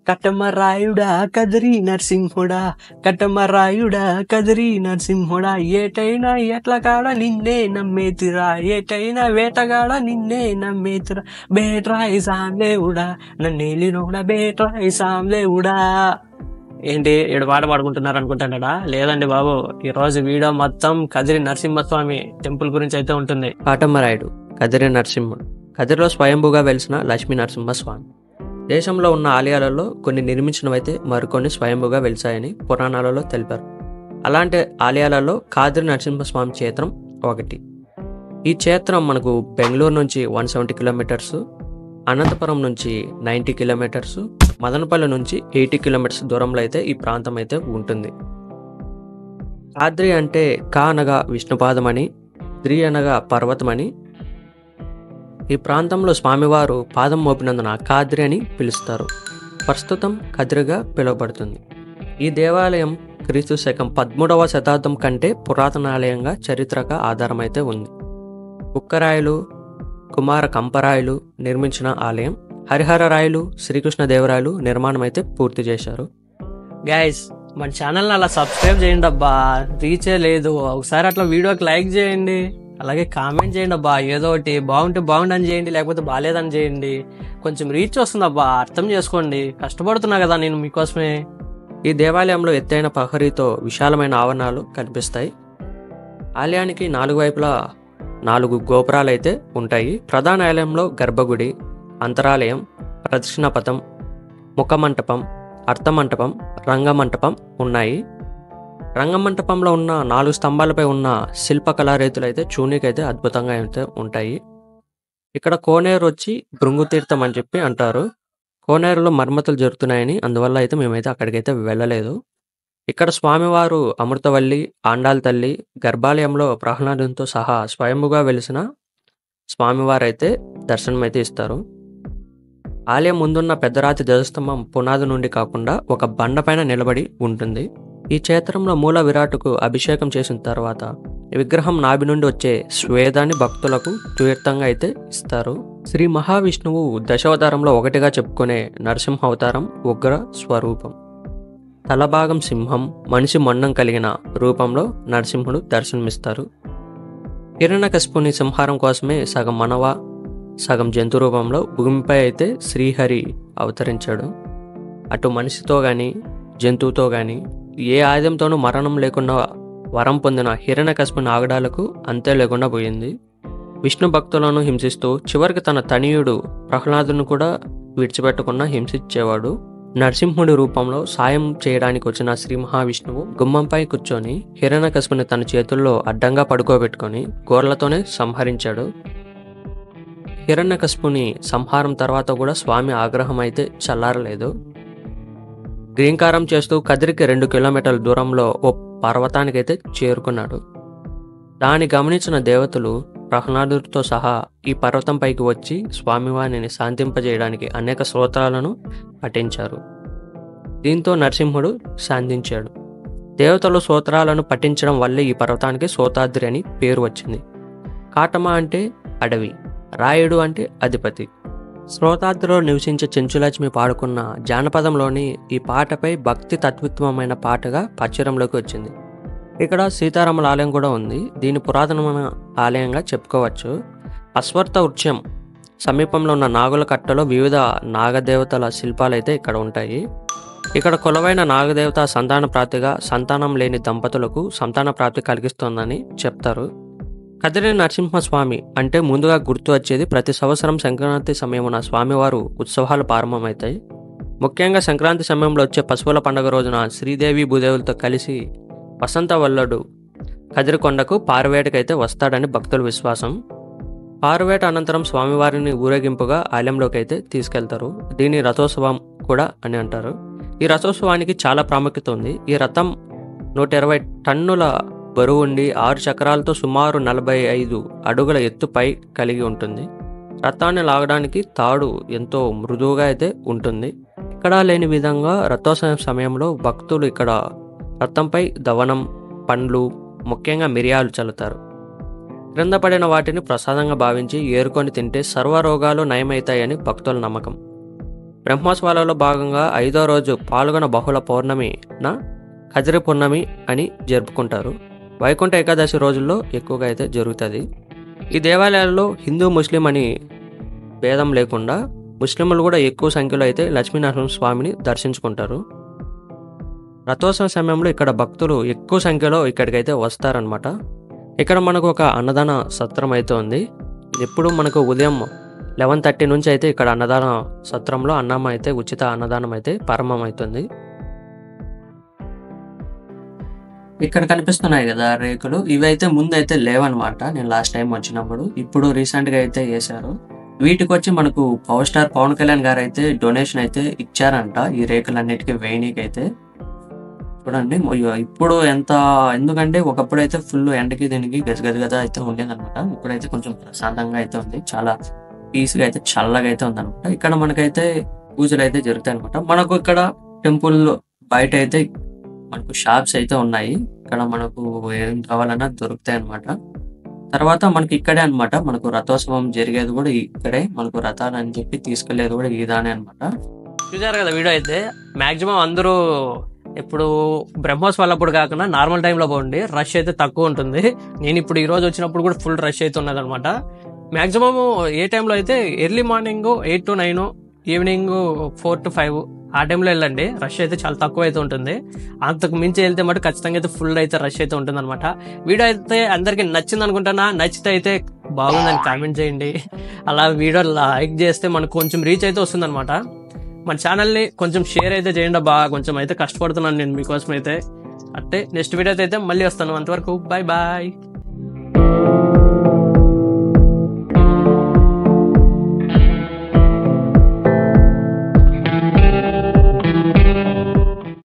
కటమరాయుడా కదిరి నరసింహుడా, కటమరాయుడా కదిరి నరసింహుడా, ఏటైనా ఎట్ల కాడ నిన్నే నమ్మేతిరా, ఏటైనా వేటగాడ నిన్నే నమ్మేతిరా, బేట్రాయి సాంలేవుడా నన్నేలినోడా, బేట్రాయి సాంలేవుడా. ఏంటి ఈడు పాట పాడుకుంటున్నారు అనుకుంటున్నాడా? లేదండి బాబు, ఈరోజు వీడియో మొత్తం కదిరి నరసింహస్వామి టెంపుల్ గురించి అయితే ఉంటుంది. కాటమరాయుడు కదిరి నరసింహుడు కదిరిలో స్వయంభూగా వెలిసిన లక్ష్మీ నరసింహస్వామి. దేశంలో ఉన్న ఆలయాలలో కొన్ని నిర్మించినవైతే మరికొన్ని స్వయంభూగా వెలిసాయని పురాణాలలో తెలిపారు. అలాంటి ఆలయాలలో కాదిరి నరసింహస్వామి క్షేత్రం ఒకటి. ఈ క్షేత్రం మనకు బెంగళూరు నుంచి 170 కిలోమీటర్స్, అనంతపురం నుంచి 90 కిలోమీటర్స్, మదనపల్లి నుంచి 80 కిలోమీటర్స్ దూరంలో అయితే ఈ ప్రాంతం అయితే ఉంటుంది. కాద్రి అంటే కా అనగా విష్ణుపాదమని, ద్రి అనగా పర్వతమని. ఈ ప్రాంతంలో స్వామివారు పాదం మోపినందున కాద్రి అని పిలుస్తారు. ప్రస్తుతం కదిరిగా పిలువబడుతుంది. ఈ దేవాలయం క్రీస్తు శకం 13వ శతాబ్దం కంటే పురాతన ఆలయంగా చరిత్రక ఆధారమైతే ఉంది. ఉక్కరాయలు, కుమార కంపరాయలు నిర్మించిన ఆలయం. హరిహర రాయలు, శ్రీకృష్ణదేవరాయలు నిర్మాణం అయితే పూర్తి చేశారు. గైస్, మన ఛానల్ని అలా సబ్స్క్రైబ్ చేయండి అబ్బా, రీచే లేదు. ఒకసారి అట్లా వీడియోకి లైక్ చేయండి, అలాగే కామెంట్ చేయండి అబ్బా. ఏదో ఒకటి బాగుంటే బాగుండని చేయండి, లేకపోతే బాగాలేదని చేయండి. కొంచెం రీచ్ వస్తుంది అబ్బా, అర్థం చేసుకోండి. కష్టపడుతున్నా కదా నేను మీకోసమే. ఈ దేవాలయంలో ఎత్తైన ప్రహరీతో విశాలమైన ఆవరణాలు కనిపిస్తాయి. ఆలయానికి 4 వైపులా 4 గోపురాలు అయితే ఉంటాయి. ప్రధాన ఆలయంలో గర్భగుడి, అంతరాలయం, ప్రదక్షిణపథం, ముఖమంటపం, అర్థమంటపం, రంగమంటపం ఉన్నాయి. రంగమంటపంలో ఉన్న 4 స్తంభాలపై ఉన్న శిల్పకళారీతులు అయితే చూనీకైతే అద్భుతంగా అయితే ఉంటాయి. ఇక్కడ కోనేరు వచ్చి భృంగుతీర్థం అని చెప్పి అంటారు. కోనేరులో మరమ్మతులు జరుగుతున్నాయని, అందువల్ల అయితే మేమైతే అక్కడికైతే వెళ్ళలేదు. ఇక్కడ స్వామివారు అమృతవల్లి, ఆండాల్ తల్లి, గర్భాలయంలో ప్రహ్లాదునితో సహా స్వయంభుగా వెలిసిన స్వామివారైతే దర్శనమైతే ఇస్తారు. ఆలయం ముందున్న పెద్దరాతి ధ్వజస్తంభం పునాది నుండి కాకుండా ఒక బండపైన నిలబడి ఉంటుంది. ఈ క్షేత్రంలో మూల విరాటుకు అభిషేకం చేసిన తర్వాత విగ్రహం నాభి నుండి వచ్చే స్వేదాన్ని భక్తులకు తీర్థంగా అయితే ఇస్తారు. శ్రీ మహావిష్ణువు దశావతారంలో ఒకటిగా చెప్పుకునే నరసింహ అవతారం ఉగ్ర స్వరూపం. తలభాగం సింహం, మనిషి మొండం కలిగిన రూపంలో నరసింహుడు దర్శనమిస్తారు. హిరణ్యకశిపుని సంహారం కోసమే సగం మనవ, సగం జంతు రూపంలో భూమిపై అయితే శ్రీహరి అవతరించాడు. అటు మనిషితో గాని జంతువుతో గాని ఏ ఆయుధంతోనూ మరణం లేకుండా వరం పొందిన హిరణ్యకశిపుని ఆగడాలకు అంతే లేకుండా పోయింది. విష్ణు భక్తులను హింసిస్తూ చివరికి తన తనయుడు ప్రహ్లాదును కూడా విడిచిపెట్టకుండా హింసించేవాడు. నరసింహుడి రూపంలో సాయం చేయడానికి వచ్చిన శ్రీ మహావిష్ణువు గుమ్మంపై కూర్చొని హిరణ్యకశిపుని తన చేతుల్లో అడ్డంగా పడుకోబెట్టుకొని గోర్లతోనే సంహరించాడు. హిరణ్యకశిపుని సంహారం తర్వాత కూడా స్వామి ఆగ్రహం అయితే చల్లారలేదు. గ్రీంకారం చేస్తూ కదిరికి 2 కిలోమీటర్ల దూరంలో ఓ పర్వతానికైతే చేరుకున్నాడు. దాన్ని గమనించిన దేవతలు ప్రహ్లాదుడితో సహా ఈ పర్వతం పైకి వచ్చి స్వామివారిని శాంతింపజేయడానికి అనేక స్తోత్రాలను పఠించారు. దీంతో నరసింహుడు శాంతించాడు. దేవతలు స్తోత్రాలను పఠించడం వల్లే ఈ పర్వతానికి సోతాద్రి అని పేరు వచ్చింది. కాటమ అంటే అడవి, రాయుడు అంటే అధిపతి. శ్రోతాద్రిలో నివసించే చెంచులక్ష్మి పాడుకున్న జానపదంలోని ఈ పాటపై భక్తి తత్విత్వమైన పాటగా ప్రాచుర్యంలోకి వచ్చింది. ఇక్కడ సీతారాముల ఆలయం కూడా ఉంది. దీని పురాతనమైన ఆలయంగా చెప్పుకోవచ్చు. అశ్వత్థ వృక్షం సమీపంలో ఉన్న నాగుల కట్టలో వివిధ నాగదేవతల శిల్పాలు అయితే ఇక్కడ ఉంటాయి. ఇక్కడ కొలువైన నాగదేవత సంతాన ప్రాప్తిగా సంతానం లేని దంపతులకు సంతాన ప్రాప్తి కలిగిస్తోందని చెప్తారు. కదిరి నరసింహస్వామి అంటే ముందుగా గుర్తు వచ్చేది ప్రతి సంవత్సరం సంక్రాంతి సమయమున స్వామివారు ఉత్సవాలు ప్రారంభమవుతాయి. ముఖ్యంగా సంక్రాంతి సమయంలో వచ్చే పశువుల పండుగ రోజున శ్రీదేవి భూదేవులతో కలిసి వసంత వల్లడు కదిరికొండకు పారువేటకైతే వస్తాడని భక్తుల విశ్వాసం. పారువేట అనంతరం స్వామివారిని ఊరేగింపుగా ఆలయంలోకి అయితే తీసుకెళ్తారు. దీన్ని రథోత్సవం కూడా అని అంటారు. ఈ రథోత్సవానికి చాలా ప్రాముఖ్యత ఉంది. ఈ రథం 120 టన్నుల బరువు ఉండి 6 చక్రాలతో సుమారు 45 అడుగుల ఎత్తుపై కలిగి ఉంటుంది. రథాన్ని లాగడానికి తాడు ఎంతో మృదువుగా అయితే ఉంటుంది. ఇక్కడ లేని విధంగా రథోత్సవం సమయంలో భక్తులు ఇక్కడ రథంపై దవనం, పండ్లు, ముఖ్యంగా మిరియాలు చల్లుతారు. క్రింద పడిన వాటిని ప్రసాదంగా భావించి ఏరుకొని తింటే సర్వరోగాలు నయమవుతాయని భక్తుల నమ్మకం. బ్రహ్మోత్సవాలలో భాగంగా 5వ రోజు పాల్గొన బహుళ పౌర్ణమిన కదిరి పూర్ణమి అని జరుపుకుంటారు. వైకుంఠ ఏకాదశి రోజుల్లో ఎక్కువగా అయితే జరుగుతుంది. ఈ దేవాలయాల్లో హిందూ ముస్లిం అని భేదం లేకుండా ముస్లింలు కూడా ఎక్కువ సంఖ్యలో అయితే లక్ష్మీనరసింహ స్వామిని దర్శించుకుంటారు. రథోత్సవం సమయంలో ఇక్కడ భక్తులు ఎక్కువ సంఖ్యలో ఇక్కడికైతే వస్తారనమాట. ఇక్కడ మనకు ఒక అన్నదాన సత్రం అయితే ఉంది. ఎప్పుడు మనకు ఉదయం 11:30 నుంచి అయితే ఇక్కడ అన్నదాన సత్రంలో అన్నం అయితే ఉచిత అన్నదానం అయితే ప్రారంభమవుతుంది. ఇక్కడ కనిపిస్తున్నాయి కదా రేకులు, ఇవైతే ముందు అయితే లేవన్నమాట. నేను లాస్ట్ టైం వచ్చినప్పుడు, ఇప్పుడు రీసెంట్గా అయితే వేశారు. వీటికి వచ్చి మనకు పవర్ స్టార్ పవన్ కళ్యాణ్ గారు అయితే డొనేషన్ అయితే ఇచ్చారంట ఈ రేకులన్నిటికీ వేయనీకి అయితే. చూడండి ఇప్పుడు ఎందుకంటే ఒకప్పుడు అయితే ఫుల్ ఎండకి దీనికి గజగజ అయితే ఉండేదన్నమాట. ఇప్పుడైతే కొంచెం ప్రశాంతంగా అయితే ఉంది, చాలా పీస్గా అయితే చల్లగా అయితే ఉందన్నమాట. ఇక్కడ మనకైతే పూజలు అయితే జరుగుతాయి అనమాట. మనకు ఇక్కడ టెంపుల్ బయట అయితే మనకు షాప్స్ అయితే ఉన్నాయి. ఇక్కడ మనకు ఏం కావాలన్నా దొరుకుతాయి అనమాట. తర్వాత మనకి ఇక్కడే అనమాట మనకు రథోత్సవం జరిగేది కూడా ఇక్కడే. మనకు రథాలు అని చెప్పి తీసుకెళ్లేది కూడా ఇదానే అనమాట. చూసారు కదా వీడియో అయితే. మాక్సిమం అందరూ ఇప్పుడు బ్రహ్మోత్సవాలప్పుడు కాకుండా నార్మల్ టైంలో పోండి, రష్ అయితే తక్కువ ఉంటుంది. నేను ఇప్పుడు ఈ రోజు వచ్చినప్పుడు కూడా ఫుల్ రష్ అయితే ఉన్నది అనమాట. మాక్సిమం ఏ టైంలో అయితే early morning 8 to 9, evening 4 to 5 ఆ టైంలో వెళ్ళండి. రష్ అయితే చాలా తక్కువ అయితే ఉంటుంది. అంతకు మించి వెళ్తే మటు ఖచ్చితంగా అయితే ఫుల్ అయితే రష్ అయితే ఉంటుంది అనమాట. వీడియో అయితే అందరికి నచ్చింది అనుకుంటున్నా. నచ్చితే అయితే బాగుందని కామెంట్ చేయండి. అలా వీడియో లైక్ చేస్తే మనకు కొంచెం రీచ్ అయితే వస్తుంది అనమాట. మన ఛానల్ని కొంచెం షేర్ అయితే చేయండి. కొంచెం అయితే కష్టపడుతున్నాను నేను మీకోసం అయితే. అంటే నెక్స్ట్ వీడియో అయితే మళ్ళీ వస్తాను. అంతవరకు బాయ్ బాయ్.